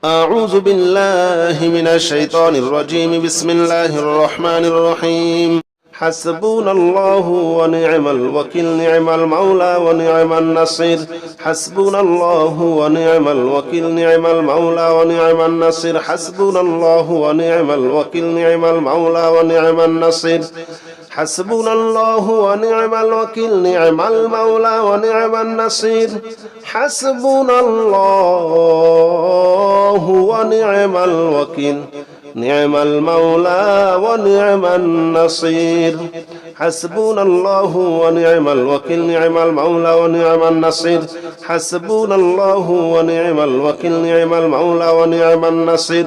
أعوذ بالله من الشيطان الرجيم. بسم الله الرحمن الرحيم. حسبنا الله ونعم الوكيل، نعم المولى ونعم النصير. حسبنا الله ونعم الوكيل، نعم المولى ونعم النصير. حسبنا الله ونعم الوكيل، نعم المولى ونعم النصير. حسبنا الله ونعم الوكيل، نعم المولى ونعم النصير. حسبنا الله ونعم الوكيل، نعم المولى ونعم النصير. حسبنا الله ونعم الوكيل، نعم المولى ونعم النصير. حسبنا الله ونعم الوكيل، نعم المولى ونعم النصير.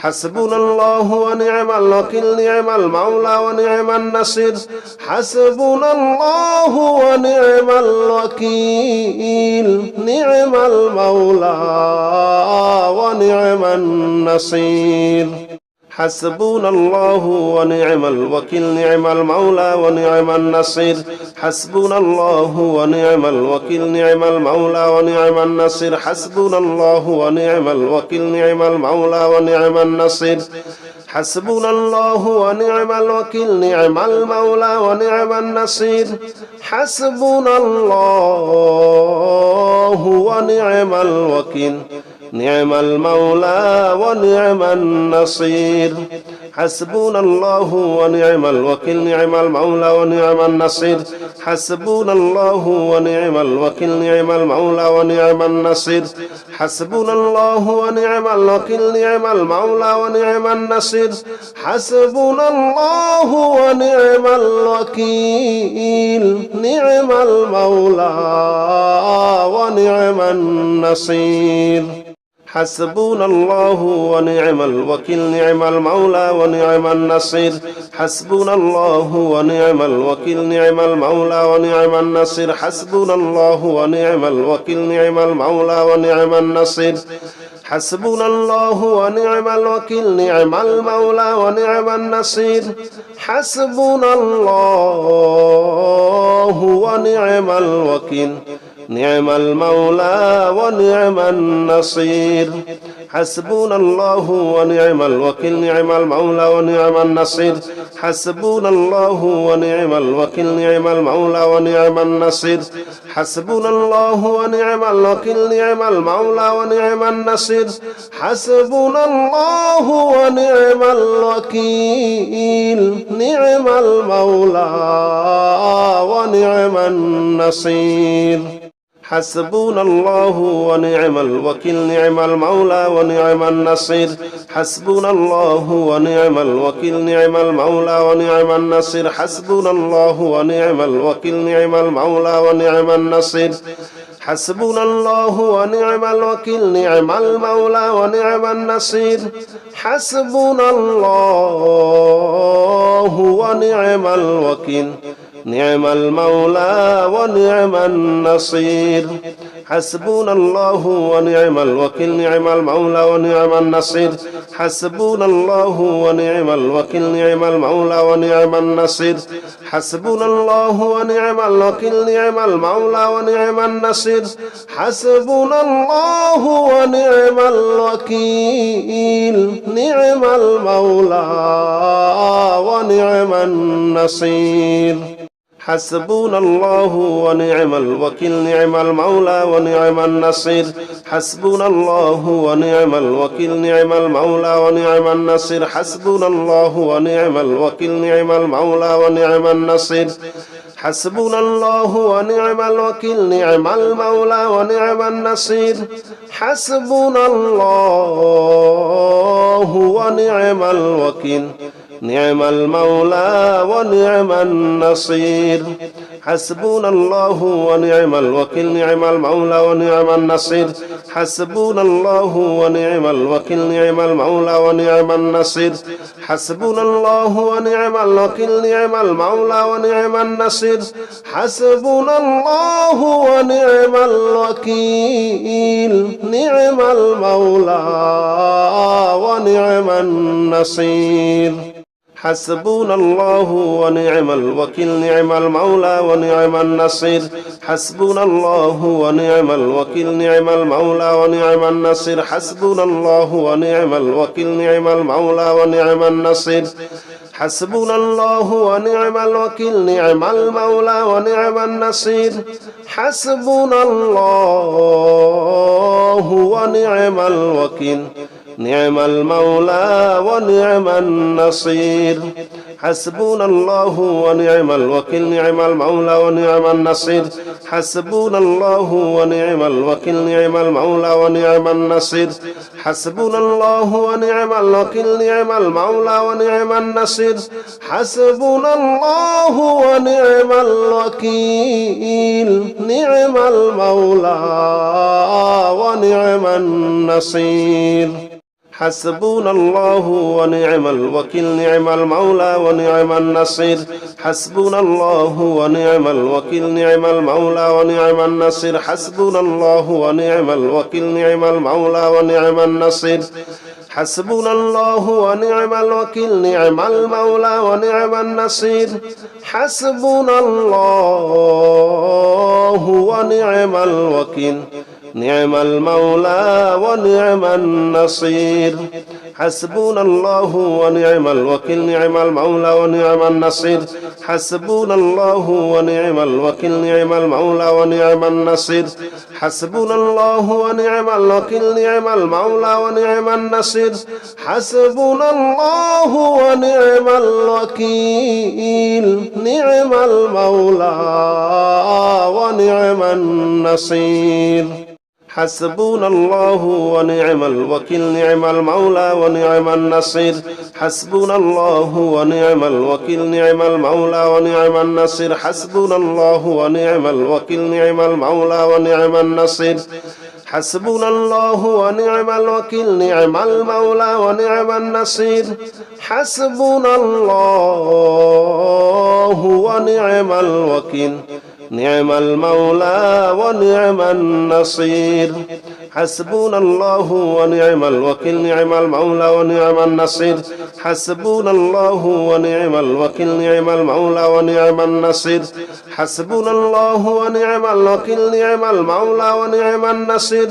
حسبنا الله ونعم الوكيل، نعم المولى ونعم النصير. حسبنا الله ونعم الوكيل، نعم المولى ونعم النصير. حسبنا الله ونعم الوكيل، نعم المولى ونعم النصير. حسبنا الله ونعم الوكيل، نعم المولى ونعم النصير. حسبنا الله ونعم الوكيل، نعم المولى ونعم النصير. حسبنا الله ونعم الوكيل، نعم المولى ونعم النصير. حسبنا الله ونعم الوكيل، نعم المولى ونعم النصير. حسبنا الله ونعم الوكيل، نعم المولى ونعم النصير. حسبنا الله ونعم الوكيل، نعم المولى ونعم النصير. حسبنا الله ونعم الوكيل، نعم المولى ونعم النصير. حسبنا الله ونعم الوكيل، نعم المولى ونعم النصير. حسبنا الله ونعم الوكيل، نعم المولى ونعم النصير. حسبنا الله ونعم الوكيل، نعم المولى ونعم النصير. حسبنا الله ونعم الوكيل، نعم المولى ونعم النصير. حسبنا الله ونعم الوكيل، نعم المولى ونعم النصير. حسبنا الله ونعم الوكيل، نعم المولى ونعم النصير. حسبنا الله ونعم الوكيل، نعم المولى ونعم النصير. حسبنا الله ونعم الوكيل، نعم المولى ونعم النصير. حسبنا الله ونعم الوكيل، نعم المولى ونعم النصير. حسبنا الله ونعم الوكيل، نعم المولى ونعم النصير. حسبنا الله ونعم الوكيل، نعم المولى ونعم النصير. حسبنا الله ونعم الوكيل، نعم المولى ونعم النصير. حسبنا الله ونعم الوكيل، نعم المولى ونعم النصير. حسبنا الله ونعم الوكيل، نعم المولى ونعم النصير. حسبنا الله ونعم الوكيل، نعم المولى ونعم النصير. حسبنا الله ونعم الوكيل، نعم المولى ونعم النصير. حسبنا الله ونعم الوكيل، نعم المولى ونعم النصير. حسبنا الله ونعم الوكيل، نعم المولى ونعم النصير. حسبنا الله ونعم الوكيل، نعم المولى ونعم النصير. حسبنا الله ونعم الوكيل، نعم المولى ونعم النصير. حسبنا الله ونعم الوكيل، نعم المولى ونعم النصير. حسبنا الله ونعم الوكيل، نعم المولى ونعم النصير. حسبنا الله ونعم الوكيل، نعم المولى ونعم النصير. حسبنا الله ونعم الوكيل، نعم المولى ونعم النصير. حسبنا الله ونعم الوكيل، نعم المولى ونعم النصير. حسبنا الله ونعم الوكيل، نعم المولى ونعم النصير. حسبنا الله ونعم الوكيل، نعم المولى ونعم النصير. حسبنا الله ونعم الوكيل، نعم المولى ونعم النصير. حسبنا الله ونعم الوكيل نعم المولى ونعم النصير حسبنا الله ونعم الوكيل نعم المولى ونعم النصير حسبنا الله ونعم الوكيل نعم المولى ونعم النصير حسبنا الله ونعم الوكيل نعم المولى ونعم النصير حسبنا الله ونعم الوكيل نعم المولى ونعم النصير حسبنا الله ونعم الوكيل نعم المولى ونعم النصير حسبنا الله ونعم الوكيل نعم المولى ونعم النصير حسبنا الله ونعم الوكيل نعم المولى ونعم النصير حسبنا الله ونعم الوكيل نعم المولى ونعم النصير حسبنا الله ونعم الوكيل نعم المولى ونعم النصير حسبنا الله ونعم الوكيل نعم المولى ونعم النصير حسبنا الله ونعم الوكيل نعم المولى ونعم النصير حسبنا الله ونعم الوكيل نعم المولى ونعم النصير حسبنا الله ونعم الوكيل نعم المولى ونعم النصير حسبنا الله ونعم الوكيل نعم المولى ونعم النصير حسبنا الله ونعم الوكيل نعم المولى ونعم النصير حسبنا الله ونعم الوكيل نعم المولى ونعم النصير حسبنا الله ونعم الوكيل نعم المولى ونعم النصير حسبنا الله ونعم الوكيل نعم المولى ونعم النصير حسبنا الله ونعم الوكيل نعم المولى ونعم النصير حسبنا الله ونعم الوكيل نعم المولى ونعم النصير حسبنا الله ونعم الوكيل نعم المولى ونعم النصير حسبنا الله ونعم الوكيل نعم المولى ونعم النصير حسبنا الله ونعم الوكيل نعم المولى ونعم النصير حسبنا الله ونعم الوكيل نعم المولى ونعم النصير حسبنا الله ونعم الوكيل نعم المولى ونعم النصير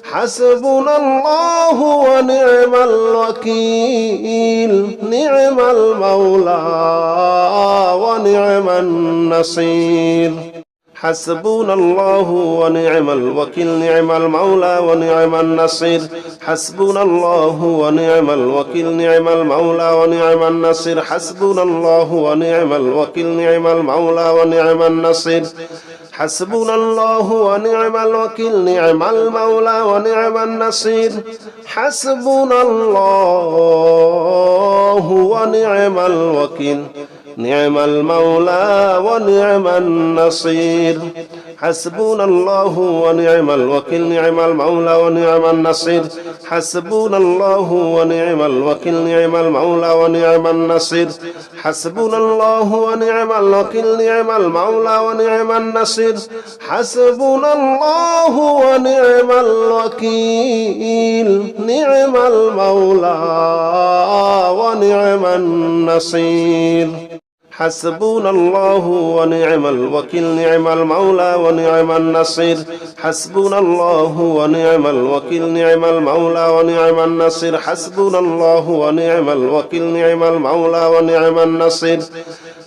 حسبنا الله ونعم الوكيل نعم المولى ونعم النصير حسبنا الله ونعم الوكيل نعم المولى ونعم النصير حسبنا الله ونعم الوكيل نعم المولى ونعم النصير حسبنا الله ونعم الوكيل نعم المولى ونعم النصير حسبنا الله ونعم الوكيل نعم المولى ونعم النصير حسبنا الله ونعم الوكيل نعم المولى ونعم النصير حسبنا الله ونعم الوكيل نعم المولى ونعم النصير حسبنا الله ونعم الوكيل نعم المولى ونعم النصير حسبنا الله ونعم الوكيل نعم المولى ونعم النصير حسبنا الله ونعم الوكيل نعم المولى ونعم النصير حسبنا الله ونعم الوكيل نعم المولى ونعم النصير حسبنا الله ونعم الوكيل نعم المولى ونعم النصير حسبنا الله ونعم الوكيل نعم المولى ونعم النصير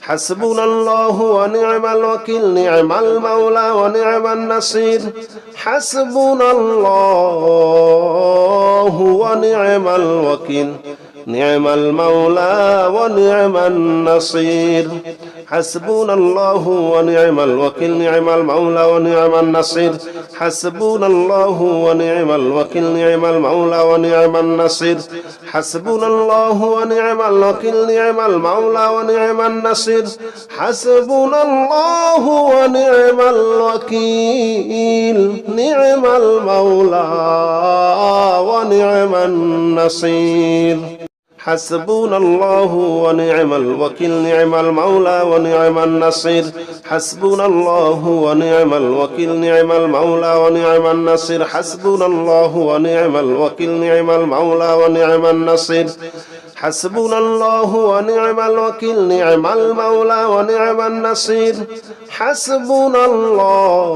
حسبنا الله ونعم الوكيل نعم المولى ونعم النصير حسبنا الله ونعم الوكيل نعم المولى ونعم النصير حسبنا الله ونعم الوكيل نعم المولى ونعم النصير حسبنا الله ونعم الوكيل نعم المولى ونعم النصير حسبنا الله ونعم الوكيل نعم المولى ونعم النصير حسبنا الله ونعم الوكيل نعم المولى ونعم النصير حسبنا الله ونعم الوكيل نعم المولى ونعم النصير حسبنا الله ونعم الوكيل نعم المولى ونعم النصير حسبنا الله ونعم الوكيل نعم المولى ونعم النصير حسبنا الله ونعم الوكيل نعم المولى ونعم النصير حسبنا الله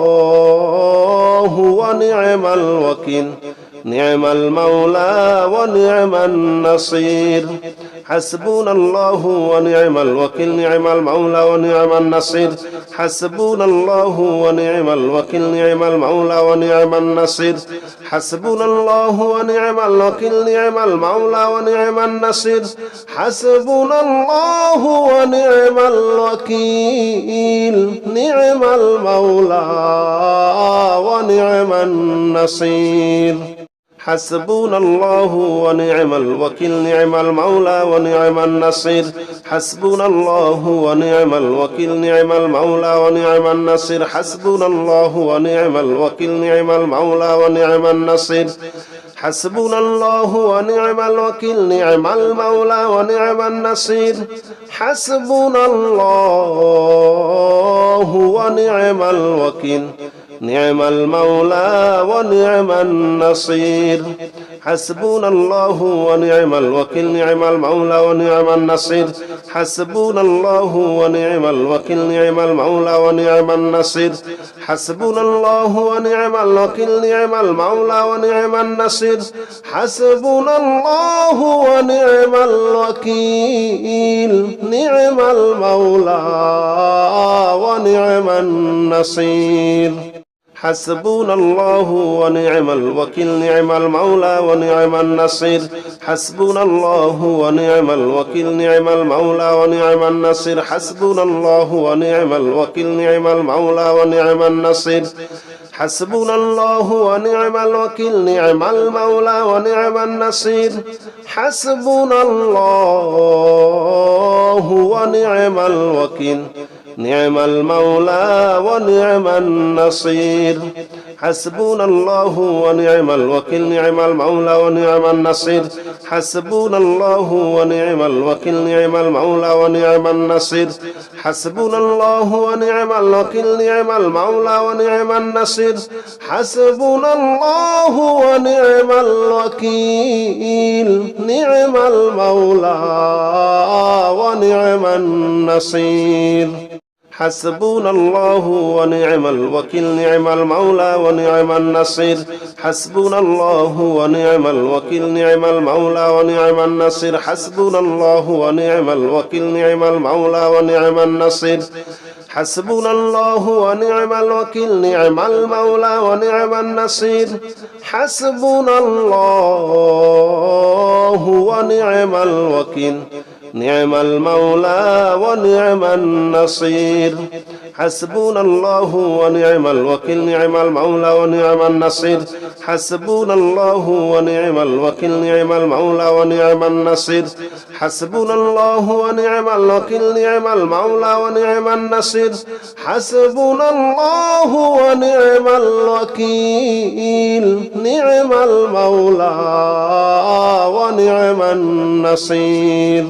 ونعم الوكيل نعم المولى ونعم النصير حسبنا الله ونعم الوكيل نعم المولى ونعم النصير حسبنا الله ونعم الوكيل نعم المولى ونعم النصير حسبنا الله ونعم الوكيل نعم المولى ونعم النصير حسبنا الله ونعم الوكيل نعم المولى ونعم النصير حسبنا الله ونعم الوكيل نعم المولى ونعم النصير حسبنا الله ونعم الوكيل نعم المولى ونعم النصير حسبنا الله ونعم الوكيل نعم المولى ونعم النصير حسبنا الله ونعم الوكيل نعم المولى ونعم النصير حسبنا الله ونعم الوكيل نعم المولى ونعم النصير حسبنا الله ونعم الوكيل نعم المولى ونعم النصير حسبنا الله ونعم الوكيل نعم المولى ونعم النصير حسبنا الله ونعم الوكيل نعم المولى ونعم النصير حسبنا الله ونعم الوكيل نعم المولى ونعم النصير حسبنا الله ونعم الوكيل نعم المولى ونعم النصير حسبنا الله ونعم الوكيل نعم المولى ونعم النصير حسبنا الله ونعم الوكيل نعم المولى ونعم النصير حسبنا الله ونعم الوكيل نعم المولى ونعم النصير حسبنا الله ونعم الوكيل نعم المولى ونعم النصير حسبنا الله ونعم الوكيل نعم المولى ونعم النصير حسبنا الله ونعم الوكيل نعم المولى ونعم النصير حسبنا الله ونعم الوكيل نعم المولى ونعم النصير حسبنا الله ونعم الوكيل نعم المولى ونعم النصير حسبنا الله ونعم الوكيل نعم المولى ونعم النصير حسبنا الله ونعم الوكيل نعم المولى ونعم النصير حسبنا الله ونعم الوكيل نعم المولى ونعم النصير حسبنا الله ونعم الوكيل نعم المولى ونعم النصير حسبنا الله ونعم الوكيل نعم المولى ونعم النصير حسبنا الله ونعم الوكيل نعم المولى ونعم النصير حسبنا الله ونعم الوكيل نعم المولى ونعم النصير حسبنا الله ونعم الوكيل نعم المولى ونعم النصير حسبنا الله ونعم الوكيل نعم المولى ونعم النصير حسبنا الله ونعم الوكيل نعم المولى ونعم النصير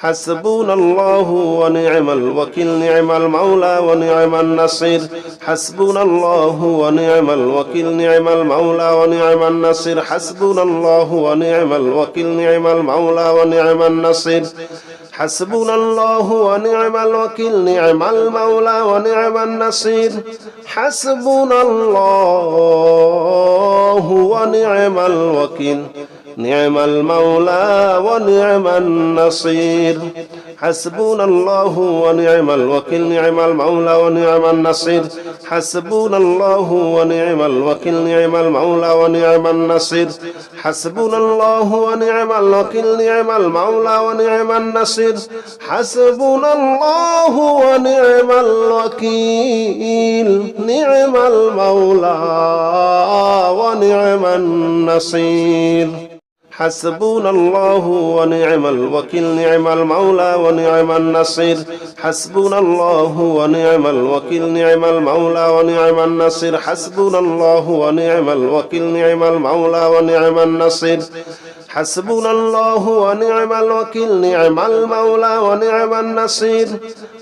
حسبنا الله ونعم الوكيل نعم المولى ونعم النصير حسبنا الله ونعم الوكيل نعم المولى ونعم النصير حسبنا الله ونعم الوكيل نعم المولى ونعم النصير حسبنا الله ونعم الوكيل نعم المولى ونعم النصير حسبنا الله ونعم الوكيل نعم المولى ونعم النصير حسبنا الله ونعم الوكيل نعم المولى ونعم النصير حسبنا الله ونعم الوكيل نعم المولى ونعم النصير حسبنا الله ونعم الوكيل نعم المولى ونعم النصير حسبنا الله ونعم الوكيل نعم المولى ونعم النصير حسبنا الله ونعم الوكيل نعم المولى ونعم النصير حسبنا الله ونعم الوكيل نعم المولى ونعم النصير حسبنا الله ونعم الوكيل نعم المولى ونعم النصير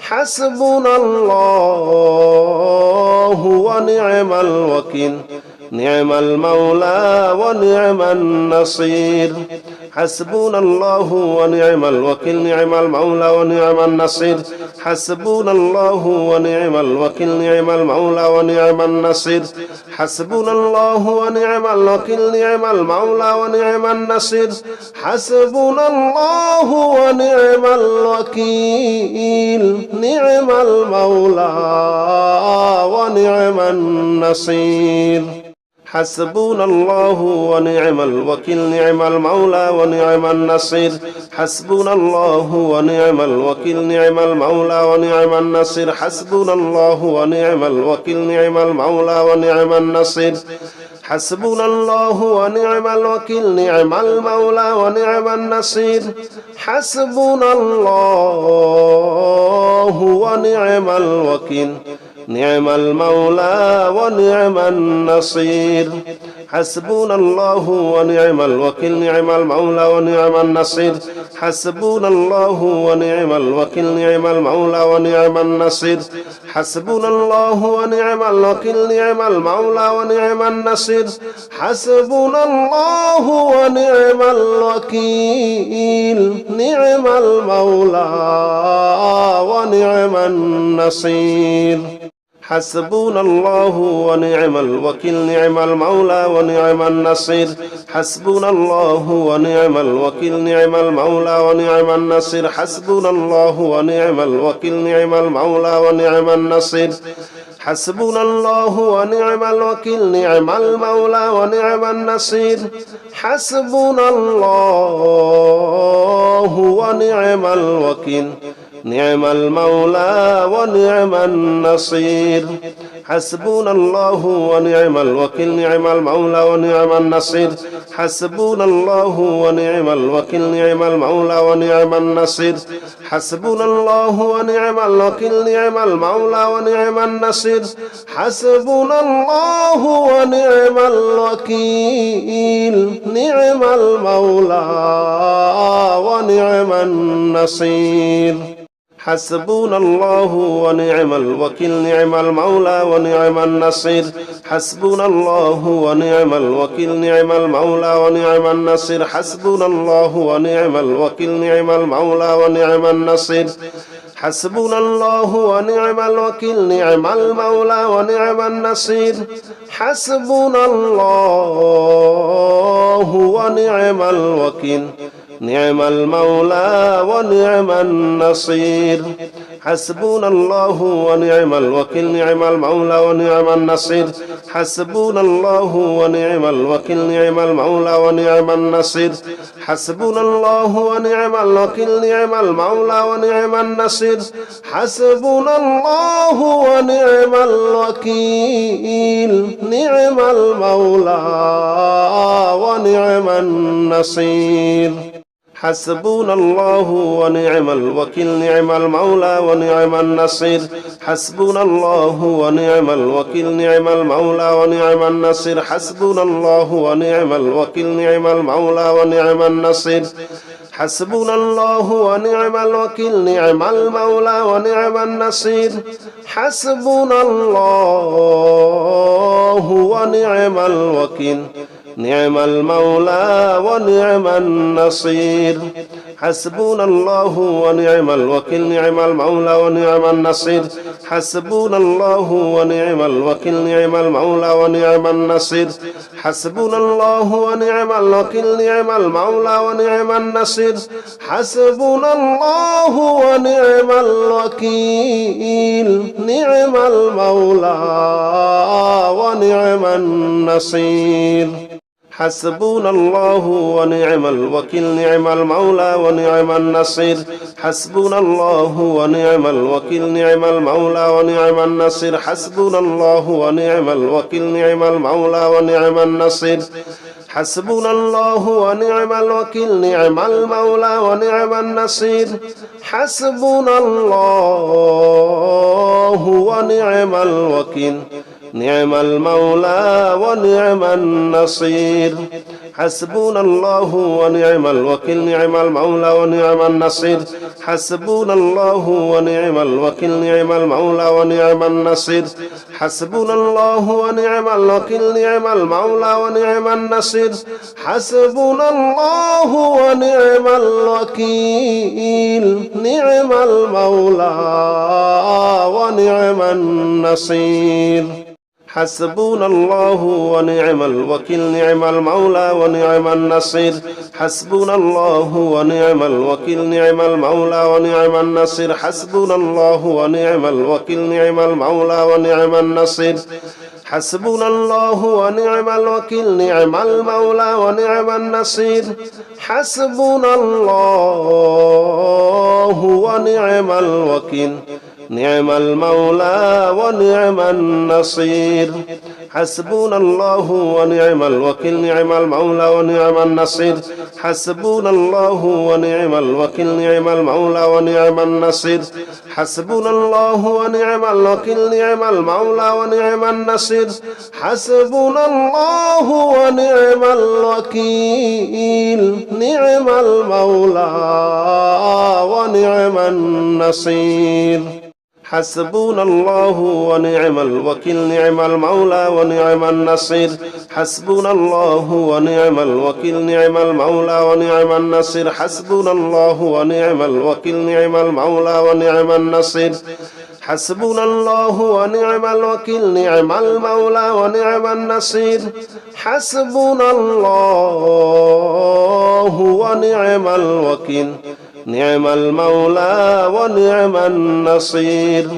حسبنا الله ونعم الوكيل نعم المولى ونعم النصير حسبنا الله ونعم الوكيل نعم المولى ونعم النصير حسبنا الله ونعم الوكيل نعم المولى ونعم النصير حسبنا الله ونعم الوكيل نعم المولى ونعم النصير حسبنا الله ونعم الوكيل نعم المولى ونعم النصير حسبنا الله ونعم الوكيل نعم المولى ونعم النصير حسبنا الله ونعم الوكيل نعم المولى ونعم النصير حسبنا الله ونعم الوكيل نعم المولى ونعم النصير حسبنا الله ونعم الوكيل نعم المولى ونعم النصير حسبنا الله ونعم الوكيل نعم المولى ونعم النصير حسبنا الله ونعم الوكيل نعم المولى ونعم النصير حسبنا الله ونعم الوكيل نعم المولى ونعم النصير حسبنا الله ونعم الوكيل نعم المولى ونعم النصير حسبنا الله ونعم الوكيل نعم المولى ونعم النصير حسبنا الله ونعم الوكيل نعم المولى ونعم النصير حسبنا الله ونعم الوكيل نعم المولى ونعم النصير حسبنا الله ونعم الوكيل نعم المولى ونعم النصير حسبنا الله ونعم الوكيل نعم المولى ونعم النصير حسبنا الله ونعم الوكيل نعم المولى ونعم النصير حسبنا الله ونعم الوكيل نعم المولى ونعم النصير حسبنا الله ونعم الوكيل نعم المولى ونعم النصير حسبنا الله ونعم الوكيل نعم المولى ونعم النصير حسبنا الله ونعم الوكيل نعم المولى ونعم النصير حسبنا الله ونعم الوكيل نعم المولى ونعم النصير حسبنا الله ونعم الوكيل نعم المولى ونعم النصير حسبنا الله ونعم الوكيل نعم المولى ونعم النصير حسبنا الله ونعم الوكيل نعم المولى ونعم النصير حسبنا الله ونعم الوكيل نعم المولى ونعم النصير حسبنا الله ونعم الوكيل نعم المولى ونعم النصير حسبنا الله ونعم الوكيل نعم المولى ونعم النصير حسبنا الله ونعم الوكيل نعم المولى ونعم النصير حسبنا الله ونعم الوكيل نعم المولى ونعم النصير حسبنا الله ونعم الوكيل نعم المولى ونعم النصير حسبنا الله ونعم الوكيل نعم المولى ونعم النصير حسبنا الله ونعم الوكيل نعم المولى ونعم النصير حسبنا الله ونعم الوكيل نعم المولى ونعم النصير حسبنا الله ونعم الوكيل نعم المولى ونعم النصير حسبنا الله ونعم الوكيل نعم المولى ونعم النصير حسبنا الله ونعم الوكيل نعم المولى ونعم النصير حسبنا الله ونعم الوكيل نعم المولى ونعم النصير حسبنا الله ونعم الوكيل نعم المولى ونعم النصير حسبنا الله ونعم الوكيل نعم المولى ونعم النصير حسبنا الله ونعم الوكيل نعم المولى ونعم النصير حسبنا الله ونعم الوكيل نعم المولى ونعم النصير حسبنا الله ونعم الوكيل نعم المولى ونعم النصير حسبنا الله ونعم الوكيل نعم المولى ونعم النصير حسبنا الله ونعم الوكيل نعم المولى ونعم النصير حسبنا الله ونعم الوكيل نعم المولى ونعم النصير حسبنا الله ونعم الوكيل نعم المولى ونعم النصير حسبنا الله ونعم الوكيل نعم المولى ونعم النصير حسبنا الله ونعم الوكيل نعم المولى ونعم النصير حسبنا الله ونعم الوكيل نعم المولى ونعم النصير حسبنا الله ونعم الوكيل نعم المولى ونعم النصير حسبنا الله ونعم الوكيل نعم المولى ونعم النصير حسبنا الله ونعم الوكيل نعم المولى ونعم النصير حسبنا الله ونعم الوكيل نعم المولى ونعم النصير حسبنا الله ونعم الوكيل نعم المولى ونعم النصير حسبنا الله ونعم الوكيل نعم المولى ونعم النصير حسبنا الله ونعم الوكيل نعم المولى ونعم النصير حسبنا الله ونعم الوكيل نعم المولى ونعم النصير حسبنا الله ونعم الوكيل نعم المولى ونعم النصير حسبنا الله ونعم الوكيل نعم المولى ونعم النصير حسبنا الله ونعم الوكيل نعم المولى ونعم النصير حسبنا الله ونعم الوكيل نعم المولى ونعم النصير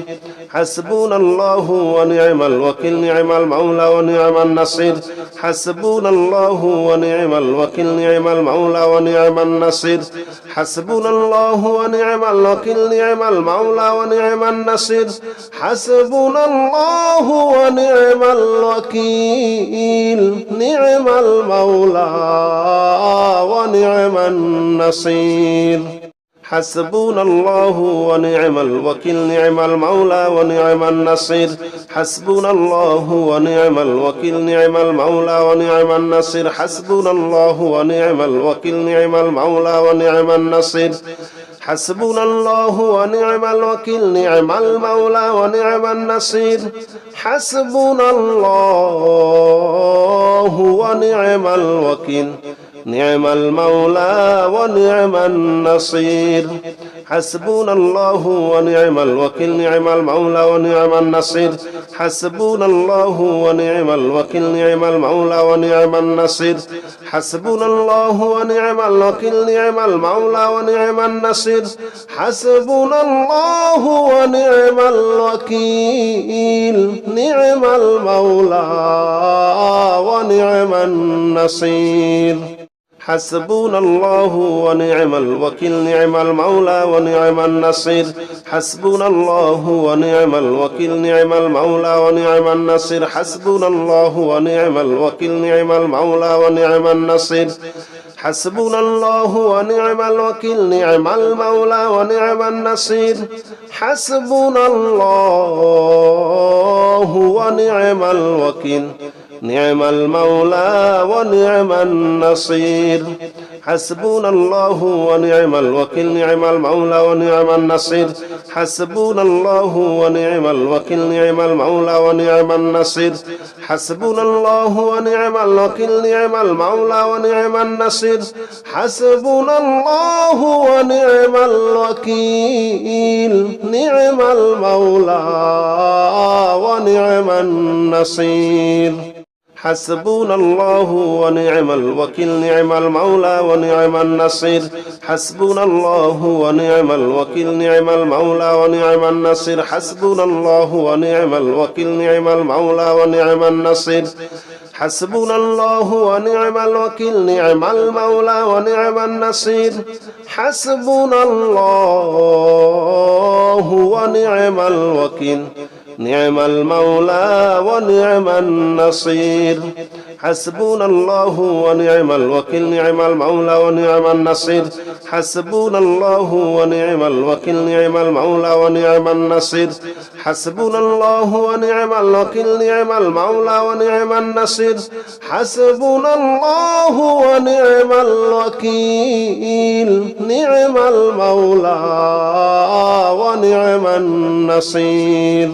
حسبنا الله ونعم الوكيل نعم المولى ونعم النصير حسبنا الله ونعم الوكيل نعم المولى ونعم النصير حسبنا الله ونعم الوكيل نعم المولى ونعم النصير حسبنا الله ونعم الوكيل نعم المولى ونعم النصير حسبنا الله ونعم الوكيل نعم المولى ونعم النصير حسبنا الله ونعم الوكيل نعم المولى ونعم النصير حسبنا الله ونعم الوكيل نعم المولى ونعم النصير حسبنا الله ونعم الوكيل نعم المولى ونعم النصير حسبنا الله ونعم الوكيل نعم المولى ونعم النصير حسبنا الله ونعم الوكيل نعم المولى ونعم النصير حسبنا الله ونعم الوكيل نعم المولى ونعم النصير حسبنا الله ونعم الوكيل نعم المولى ونعم النصير حسبنا الله ونعم الوكيل نعم المولى ونعم النصير حسبنا الله ونعم الوكيل نعم المولى ونعم النصير حسبنا الله ونعم الوكيل نعم المولى ونعم النصير حسبنا الله ونعم الوكيل نعم المولى ونعم النصير حسبنا الله ونعم الوكيل نعم المولى ونعم النصير حسبنا الله ونعم الوكيل نعم المولى ونعم النصير حسبنا الله ونعم الوكيل نعم المولى ونعم النصير حسبنا الله ونعم الوكيل نعم المولى ونعم النصير حسبنا الله ونعم الوكيل نعم المولى ونعم النصير حسبنا الله ونعم الوكيل نعم المولى ونعم النصير حسبنا الله ونعم الوكيل نعم المولى ونعم النصير حسبنا الله ونعم الوكيل نعم المولى ونعم النصير حسبنا الله ونعم الوكيل نعم المولى ونعم النصير حسبنا الله ونعم الوكيل نعم المولى ونعم النصير حسبنا الله ونعم الوكيل نعم المولى ونعم النصير حسبنا الله ونعم الوكيل نعم المولى ونعم النصير حسبنا الله ونعم الوكيل نعم المولى ونعم النصير حسبنا الله ونعم الوكيل نعم المولى ونعم النصير حسبنا الله ونعم الوكيل نعم المولى ونعم النصير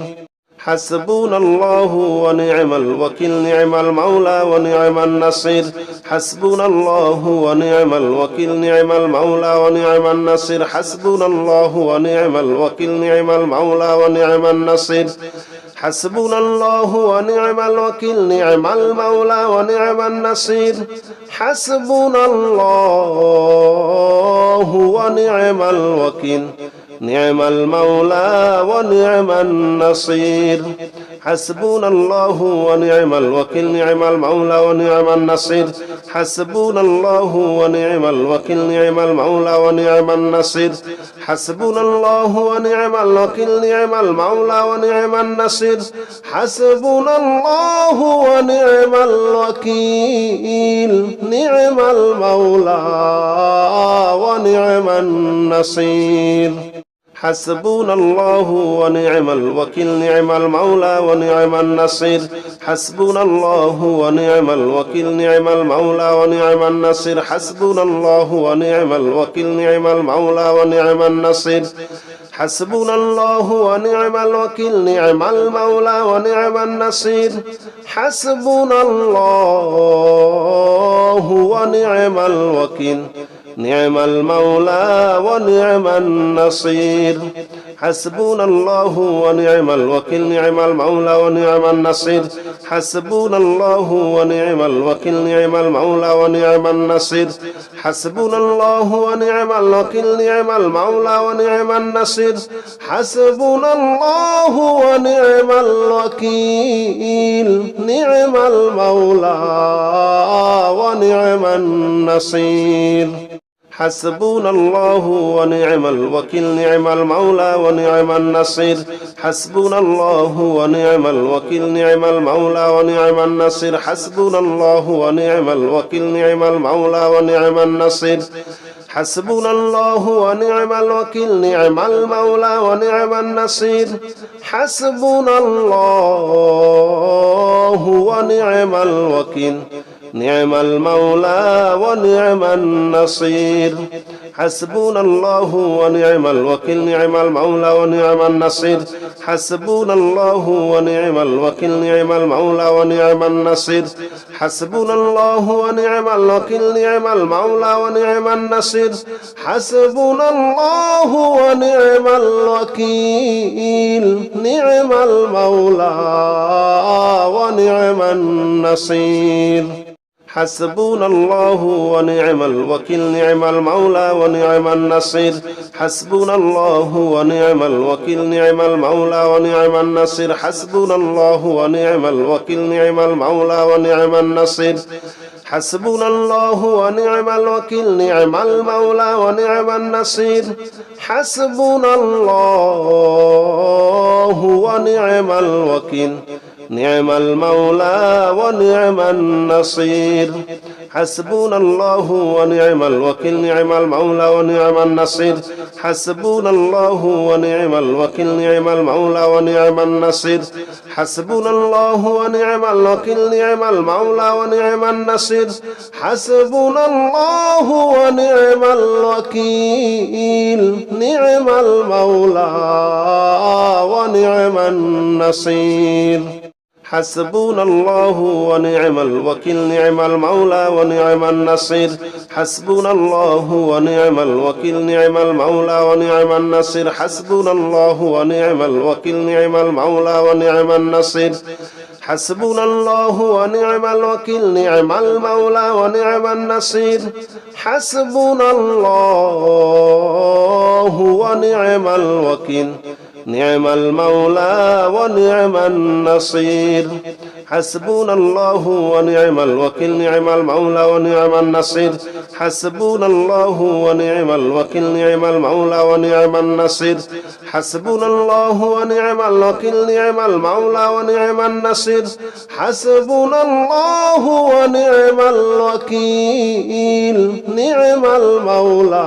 حسبنا الله ونعم الوكيل نعم المولى ونعم النصير حسبنا الله ونعم الوكيل نعم المولى ونعم النصير حسبنا الله ونعم الوكيل نعم المولى ونعم النصير حسبنا الله ونعم الوكيل نعم المولى ونعم النصير حسبنا الله ونعم الوكيل نعم المولى ونعم النصير حسبنا الله ونعم الوكيل نعم المولى ونعم النصير حسبنا الله ونعم الوكيل نعم المولى ونعم النصير حسبنا الله ونعم الوكيل نعم المولى ونعم النصير حسبنا الله ونعم الوكيل نعم المولى ونعم النصير حسبنا الله ونعم الوكيل نعم المولى ونعم النصير حسبنا الله ونعم الوكيل نعم المولى ونعم النصير حسبنا الله ونعم الوكيل نعم المولى ونعم النصير حسبنا الله ونعم الوكيل نعم المولى ونعم النصير حسبنا الله ونعم الوكيل نعم المولى ونعم النصير حسبنا الله ونعم الوكيل نعم المولى ونعم النصير حسبنا الله ونعم الوكيل نعم المولى ونعم النصير حسبنا الله ونعم الوكيل نعم المولى ونعم النصير حسبنا الله ونعم الوكيل نعم المولى ونعم النصير حسبنا الله ونعم الوكيل نعم المولى ونعم النصير حسبنا الله ونعم الوكيل نعم المولى ونعم النصير حسبنا الله ونعم الوكيل نعم المولى ونعم النصير حسبنا الله ونعم الوكيل نعم المولى ونعم النصير حسبنا الله ونعم الوكيل نعم المولى ونعم النصير حسبنا الله ونعم الوكيل نعم المولى ونعم النصير حسبنا الله ونعم الوكيل نعم المولى ونعم النصير حسبنا الله ونعم الوكيل نعم المولى ونعم النصير حسبنا الله ونعم الوكيل نعم المولى ونعم النصير حسبنا الله ونعم الوكيل نعم المولى ونعم النصير حسبنا الله ونعم الوكيل نعم المولى ونعم النصير حسبنا الله ونعم الوكيل نعم المولى ونعم النصير حسبنا الله ونعم الوكيل نعم المولى ونعم النصير حسبنا الله ونعم الوكيل نعم المولى ونعم النصير حسبنا الله ونعم الوكيل نعم المولى ونعم النصير حسبنا الله ونعم الوكيل نعم المولى ونعم النصير حسبنا الله ونعم الوكيل نعم المولى ونعم النصير حسبنا الله ونعم الوكيل نعم المولى ونعم النصير حسبنا الله ونعم الوكيل نعم المولى ونعم النصير حسبنا الله ونعم الوكيل نعم المولى ونعم النصير حسبنا الله ونعم الوكيل نعم المولى ونعم النصير حسبنا الله ونعم الوكيل نعم المولى ونعم النصير حسبنا الله ونعم الوكيل نعم المولى ونعم النصير حسبنا الله ونعم الوكيل نعم المولى ونعم النصير حسبنا الله ونعم الوكيل نعم المولى ونعم النصير حسبنا الله ونعم الوكيل نعم المولى ونعم النصير حسبنا الله ونعم الوكيل نعم المولى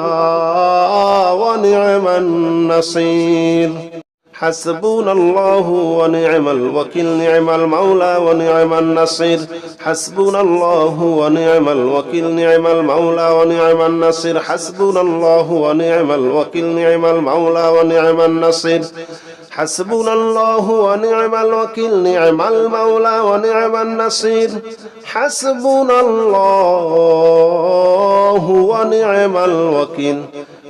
ونعم النصير حسبنا الله ونعم الوكيل نعم المولى ونعم النصير حسبنا الله ونعم الوكيل نعم المولى ونعم النصير حسبنا الله ونعم الوكيل نعم المولى ونعم النصير حسبنا الله ونعم الوكيل نعم المولى ونعم النصير حسبنا الله ونعم الوكيل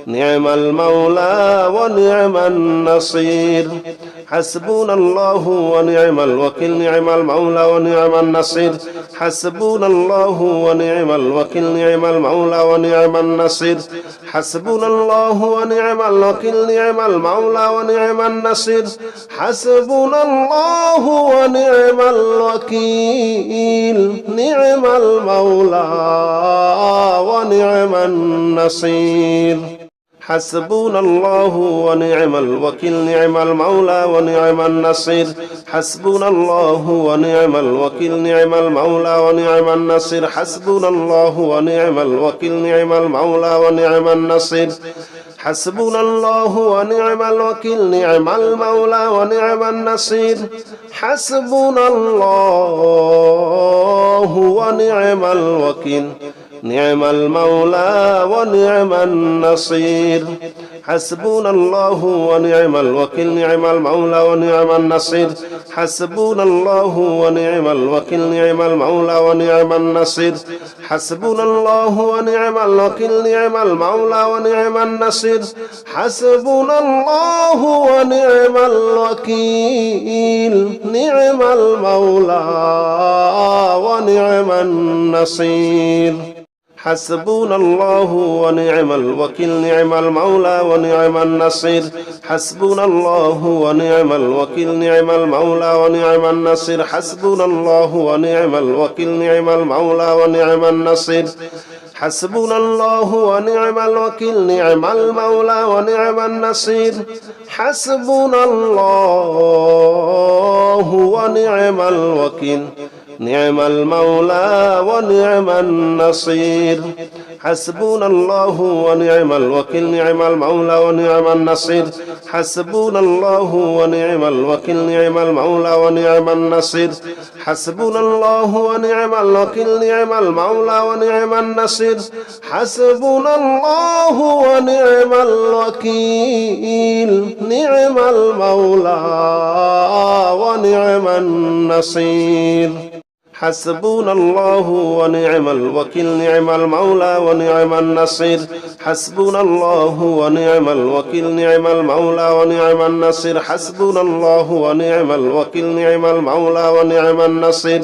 نعم المولى ونعم النصير حسبنا الله ونعم الوكيل نعم المولى ونعم النصير حسبنا الله ونعم الوكيل نعم المولى ونعم النصير حسبنا الله ونعم الوكيل نعم المولى ونعم النصير حسبنا الله ونعم الوكيل نعم المولى ونعم النصير حسبنا الله ونعم الوكيل نعم المولى ونعم النصير حسبنا الله ونعم الوكيل نعم المولى ونعم النصير حسبنا الله ونعم الوكيل نعم المولى ونعم النصير حسبنا الله ونعم الوكيل نعم المولى ونعم النصير حسبنا الله ونعم الوكيل نعم المولى ونعم النصير حسبنا الله ونعم الوكيل نعم المولى ونعم النصير حسبنا الله ونعم الوكيل نعم المولى ونعم النصير حسبنا الله ونعم الوكيل نعم المولى ونعم النصير حسبنا الله ونعم الوكيل نعم المولى ونعم النصير حسبنا الله ونعم الوكيل نعم المولى ونعم النصير حسبنا الله ونعم الوكيل نعم المولى ونعم النصير حسبنا الله ونعم الوكيل نعم المولى ونعم النصير حسبنا الله ونعم الوكيل نعم المولى ونعم النصير حسبنا الله ونعم الوكيل نعم المولى ونعم النصير حسبنا الله ونعم الوكيل نعم المولى ونعم النصير حسبنا الله ونعم الوكيل نعم المولى ونعم النصير حسبنا الله ونعم الوكيل نعم المولى ونعم النصير حسبنا الله ونعم الوكيل نعم المولى ونعم النصير حسبنا الله ونعم الوكيل نعم المولى ونعم النصير حسبنا الله ونعم الوكيل نعم المولى ونعم النصير حسبنا الله ونعم الوكيل نعم المولى ونعم النصير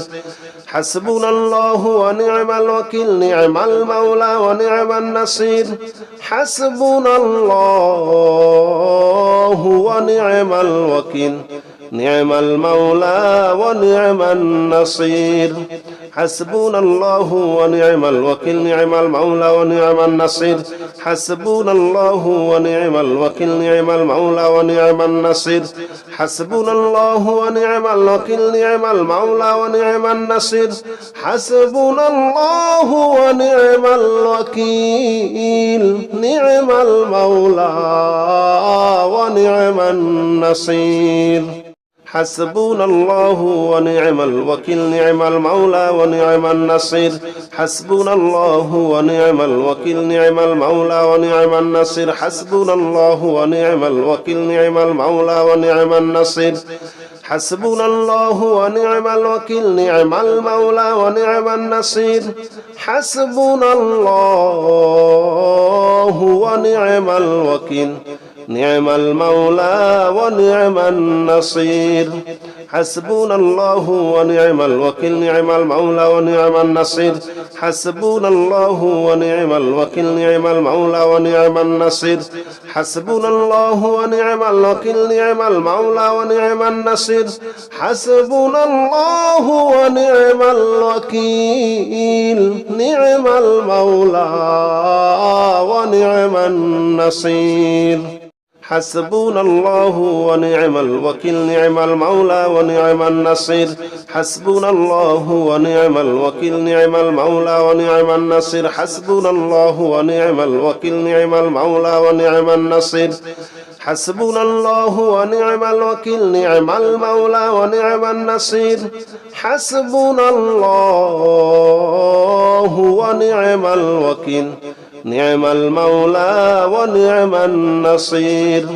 حسبنا الله ونعم الوكيل نعم المولى ونعم النصير حسبنا الله ونعم الوكيل نعم المولى ونعم النصير حسبنا الله ونعم الوكيل نعم المولى ونعم النصير حسبنا الله ونعم الوكيل نعم المولى ونعم النصير حسبنا الله ونعم الوكيل نعم المولى ونعم النصير حسبنا الله ونعم الوكيل نعم المولى ونعم النصير حسبنا الله ونعم الوكيل نعم المولى ونعم النصير حسبنا الله ونعم الوكيل نعم المولى ونعم النصير حسبنا الله ونعم الوكيل نعم المولى ونعم النصير حسبنا الله ونعم الوكيل نعم المولى ونعم النصير حسبنا الله ونعم الوكيل نعم المولى ونعم النصير حسبنا الله ونعم الوكيل نعم المولى ونعم النصير حسبنا الله ونعم الوكيل نعم المولى ونعم النصير حسبنا الله ونعم الوكيل نعم المولى ونعم النصير حسبنا الله ونعم الوكيل نعم المولى ونعم النصير حسبنا الله ونعم الوكيل نعم المولى ونعم النصير حسبنا الله ونعم الوكيل نعم المولى ونعم النصير حسبنا الله ونعم الوكيل نعم المولى ونعم النصير حسبنا الله ونعم الوكيل نعم المولى ونعم النصير حسبنا الله ونعم الوكيل نعم المولى ونعم النصير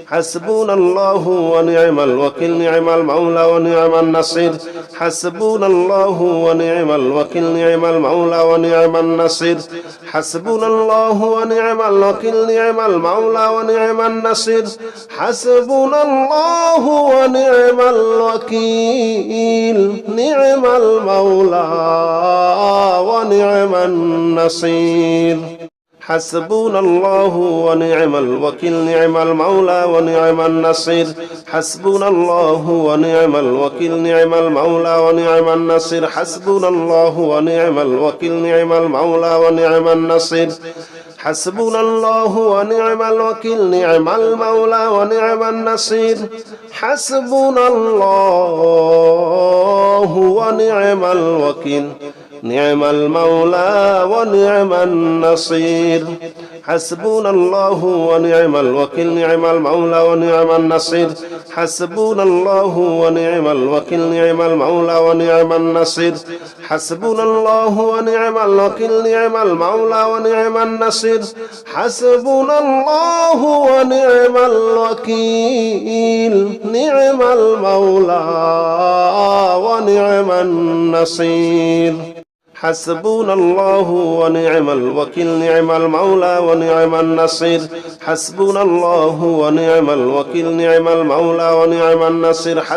حسبنا الله ونعم الوكيل نعم المولى ونعم النصير حسبنا الله ونعم الوكيل نعم المولى ونعم النصير حسبنا الله ونعم الوكيل نعم المولى ونعم النصير حسبنا الله ونعم الوكيل نعم المولى ونعم النصير حسبنا الله ونعم الوكيل نعم المولى ونعم النصير حسبنا الله ونعم الوكيل نعم المولى ونعم النصير حسبنا الله ونعم الوكيل نعم المولى ونعم النصير حسبنا الله ونعم الوكيل نعم المولى ونعم النصير حسبنا الله ونعم الوكيل نعم المولى ونعم النصير حسبنا الله ونعم الوكيل نعم المولى ونعم النصير حسبنا الله ونعم الوكيل نعم المولى ونعم النصير حسبنا الله ونعم الوكيل نعم المولى ونعم النصير حسبنا الله ونعم الوكيل نعم المولى ونعم النصير حسبنا الله ونعم الوكيل نعم المولى ونعم النصير حسبنا الله ونعم الوكيل نعم المولى ونعم النصير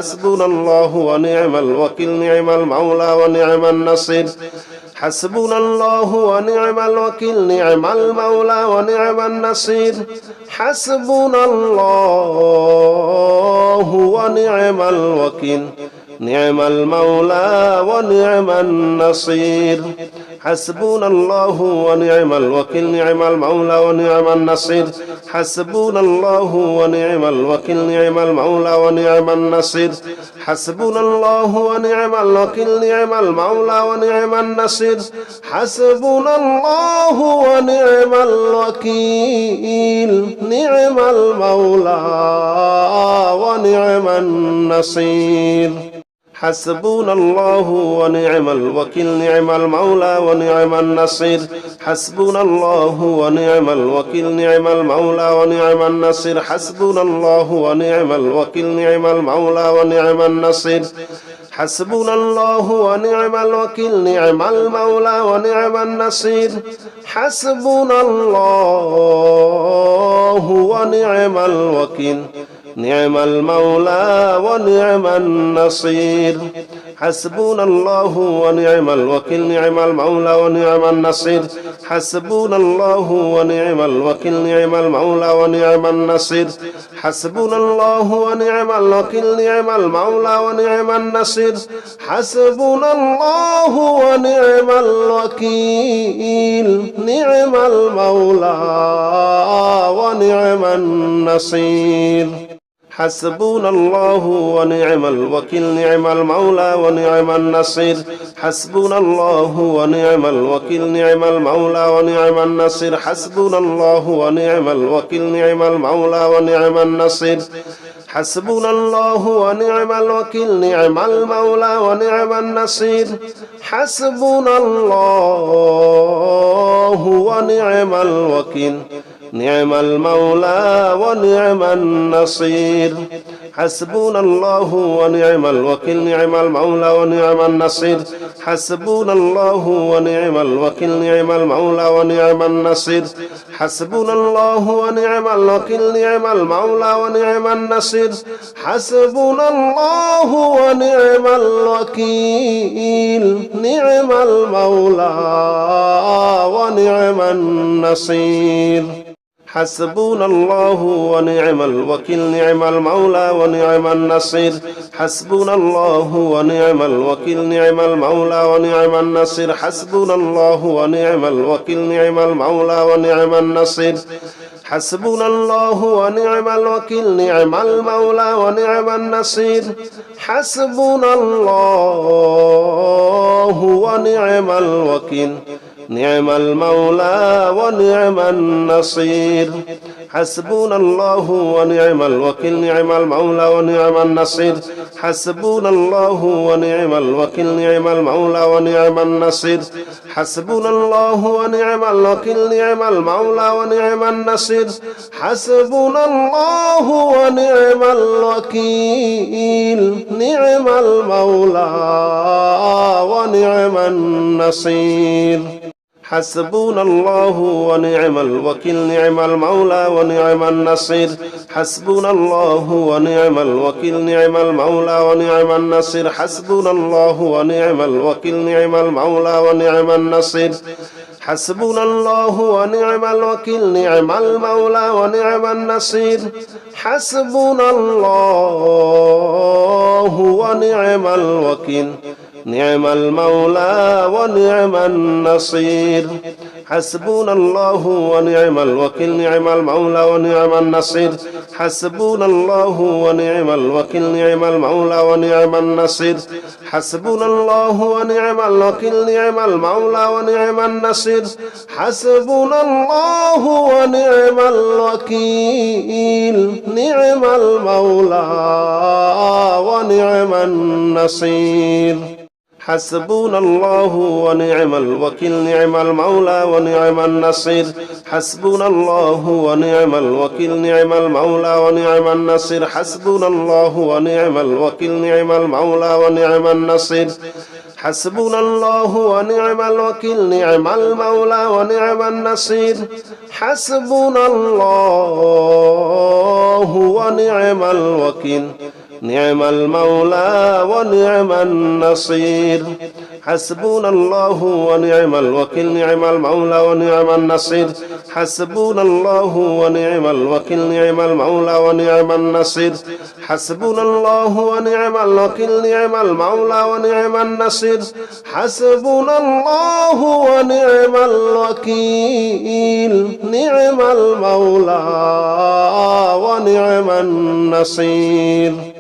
حسبنا الله ونعم الوكيل نعم المولى ونعم النصير حسبنا الله ونعم الوكيل نعم المولى ونعم النصير حسبنا الله ونعم الوكيل نعم المولى ونعم النصير حسبنا الله ونعم الوكيل نعم المولى ونعم النصير حسبنا الله ونعم الوكيل نعم المولى ونعم النصير حسبنا الله ونعم الوكيل نعم المولى ونعم النصير حسبنا الله ونعم الوكيل نعم المولى ونعم النصير حسبنا الله ونعم الوكيل نعم المولى ونعم النصير حسبنا الله ونعم الوكيل نعم المولى ونعم النصير حسبنا الله ونعم الوكيل نعم المولى ونعم النصير حسبنا الله ونعم الوكيل نعم المولى ونعم النصير حسبنا الله ونعم الوكيل نعم المولى ونعم النصير حسبنا الله ونعم الوكيل نعم المولى ونعم النصير حسبنا الله ونعم الوكيل نعم المولى ونعم النصير حسبنا الله ونعم الوكيل نعم المولى ونعم النصير حسبنا الله ونعم الوكيل نعم المولى ونعم النصير حسبنا الله ونعم الوكيل نعم المولى ونعم النصير حسبنا الله ونعم الوكيل نعم المولى ونعم النصير حسبنا الله ونعم الوكيل نعم المولى ونعم النصير حسبنا الله ونعم الوكيل نعم المولى ونعم النصير حسبنا الله ونعم الوكيل نعم المولى ونعم النصير حسبنا الله ونعم الوكيل نعم المولى ونعم النصير حسبنا الله ونعم الوكيل نعم المولى ونعم النصير حسبنا الله ونعم الوكيل نعم المولى ونعم النصير حسبنا الله ونعم الوكيل نعم المولى ونعم النصير حسبنا الله ونعم الوكيل نعم المولى ونعم النصير حسبنا الله ونعم الوكيل نعم المولى ونعم النصير حسبنا الله ونعم الوكيل نعم المولى ونعم النصير حسبنا الله ونعم الوكيل نعم المولى ونعم النصير حسبنا الله ونعم الوكيل نعم المولى ونعم النصير حسبنا الله ونعم الوكيل نعم المولى ونعم النصير حسبنا الله ونعم الوكيل نعم المولى ونعم النصير حسبنا الله ونعم الوكيل نعم المولى ونعم النصير حسبنا الله ونعم الوكيل نعم المولى ونعم النصير حسبنا الله ونعم الوكيل نعم المولى ونعم النصير حسبنا الله ونعم الوكيل نعم المولى ونعم النصير حسبنا الله ونعم الوكيل نعم المولى ونعم النصير حسبنا الله ونعم الوكيل نعم المولى ونعم النصير حسبنا الله ونعم الوكيل نعم المولى ونعم النصير حسبنا الله ونعم الوكيل نعم المولى ونعم النصير حسبنا الله ونعم الوكيل نعم المولى ونعم النصير حسبنا الله ونعم الوكيل نعم المولى ونعم النصير حسبنا الله ونعم الوكيل نعم المولى ونعم النصير حسبنا الله ونعم الوكيل نعم المولى ونعم النصير حسبنا الله ونعم الوكيل نعم المولى ونعم النصير حسبنا الله ونعم الوكيل نعم المولى ونعم النصير حسبنا الله ونعم الوكيل نعم المولى ونعم النصير حسبنا الله ونعم الوكيل نعم المولى ونعم النصير حسبنا الله ونعم الوكيل نعم المولى ونعم النصير حسبنا الله ونعم الوكيل نعم المولى ونعم النصير حسبنا الله ونعم الوكيل نعم المولى ونعم النصير حسبنا الله ونعم الوكيل نعم المولى ونعم النصير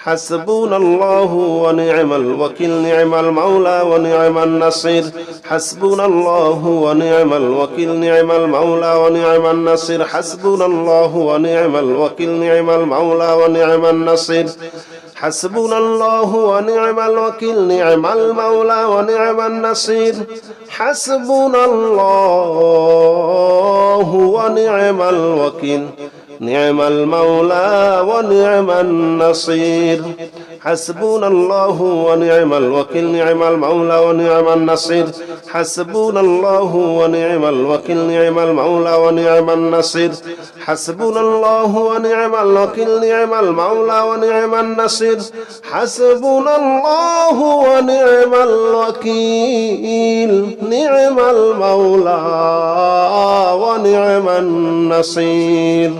حسبنا الله ونعم الوكيل نعم المولى ونعم النصير حسبنا الله ونعم الوكيل نعم المولى ونعم النصير حسبنا الله ونعم الوكيل نعم المولى ونعم النصير حسبنا الله ونعم الوكيل نعم المولى ونعم النصير حسبنا الله ونعم الوكيل نعم المولى ونعم النصير حسبنا الله ونعم الوكيل نعم المولى ونعم النصير حسبنا الله ونعم الوكيل نعم المولى ونعم النصير حسبنا الله ونعم الوكيل نعم المولى ونعم النصير حسبنا الله ونعم الوكيل نعم المولى ونعم النصير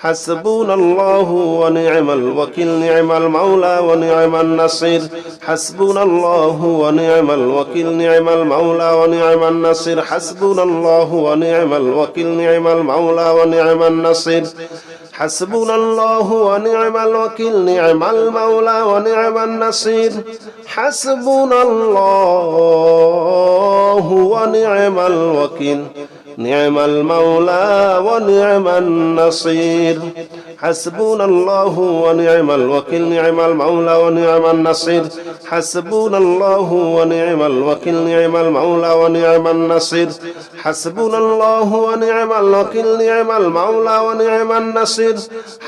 حسبنا الله ونعم الوكيل نعم المولى ونعم النصير حسبنا الله ونعم الوكيل نعم المولى ونعم النصير حسبنا الله ونعم الوكيل نعم المولى ونعم النصير حسبنا الله ونعم الوكيل نعم المولى ونعم النصير حسبنا الله ونعم الوكيل نعم المولى ونعم النصير حسبنا الله ونعم الوكيل نعم المولى ونعم النصير حسبنا الله ونعم الوكيل نعم المولى ونعم النصير حسبنا الله ونعم الوكيل نعم المولى ونعم النصير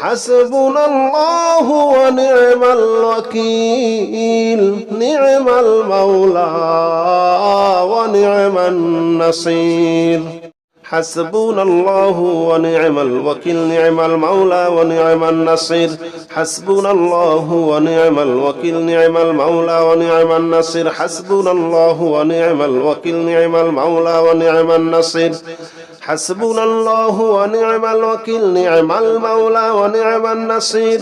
حسبنا الله ونعم الوكيل نعم المولى ونعم النصير حسبنا الله ونعم الوكيل نعم المولى ونعم النصير حسبنا الله ونعم الوكيل نعم المولى ونعم النصير حسبنا الله ونعم الوكيل نعم المولى ونعم النصير حسبنا الله ونعم الوكيل نعم المولى ونعم النصير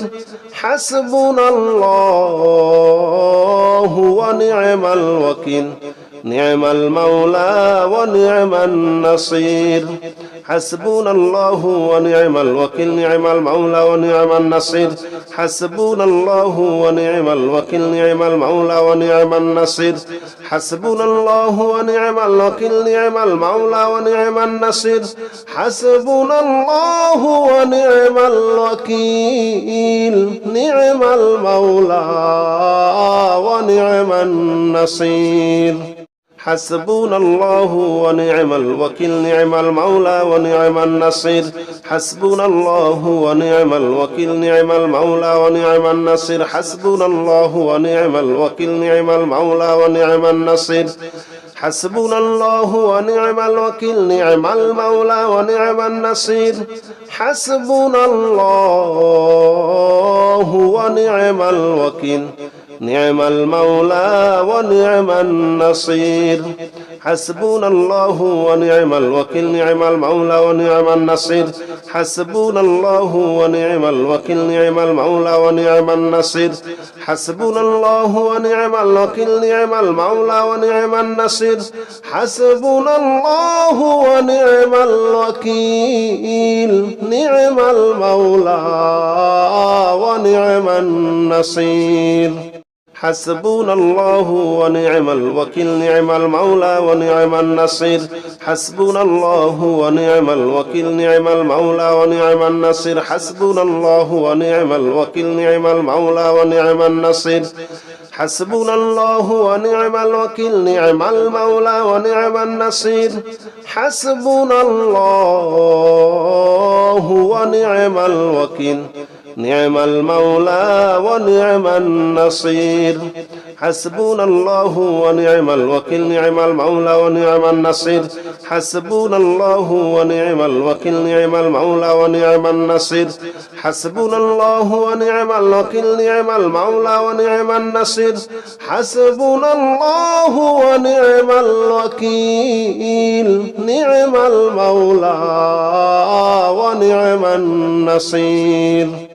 حسبنا الله ونعم الوكيل نعم المولى ونعم النصير حسبنا الله ونعم الوكيل نعم المولى ونعم النصير حسبنا الله ونعم الوكيل نعم المولى ونعم النصير حسبنا الله ونعم الوكيل نعم المولى ونعم النصير حسبنا الله ونعم الوكيل نعم المولى ونعم النصير حسبنا الله ونعم الوكيل نعم المولى ونعم النصير حسبنا الله ونعم الوكيل نعم المولى ونعم النصير حسبنا الله ونعم الوكيل نعم المولى ونعم النصير حسبنا الله ونعم الوكيل نعم المولى ونعم النصير حسبنا الله ونعم الوكيل نعم المولى ونعم النصير حسبنا الله ونعم الوكيل نعم المولى ونعم النصير حسبنا الله ونعم الوكيل نعم المولى ونعم النصير حسبنا الله ونعم الوكيل نعم المولى ونعم النصير حسبنا الله ونعم الوكيل نعم المولى ونعم النصير حسبنا الله ونعم الوكيل نعم المولى ونعم النصير حسبنا الله ونعم الوكيل نعم المولى ونعم النصير حسبنا الله ونعم الوكيل نعم المولى ونعم النصير حسبنا الله ونعم الوكيل نعم المولى ونعم النصير حسبنا الله ونعم الوكيل نعم المولى ونعم النصير حسبنا الله ونعم الوكيل نعم المولى ونعم النصير حسبنا الله ونعم الوكيل نعم المولى ونعم النصير حسبنا الله ونعم الوكيل نعم المولى ونعم النصير حسبنا الله ونعم الوكيل نعم المولى ونعم النصير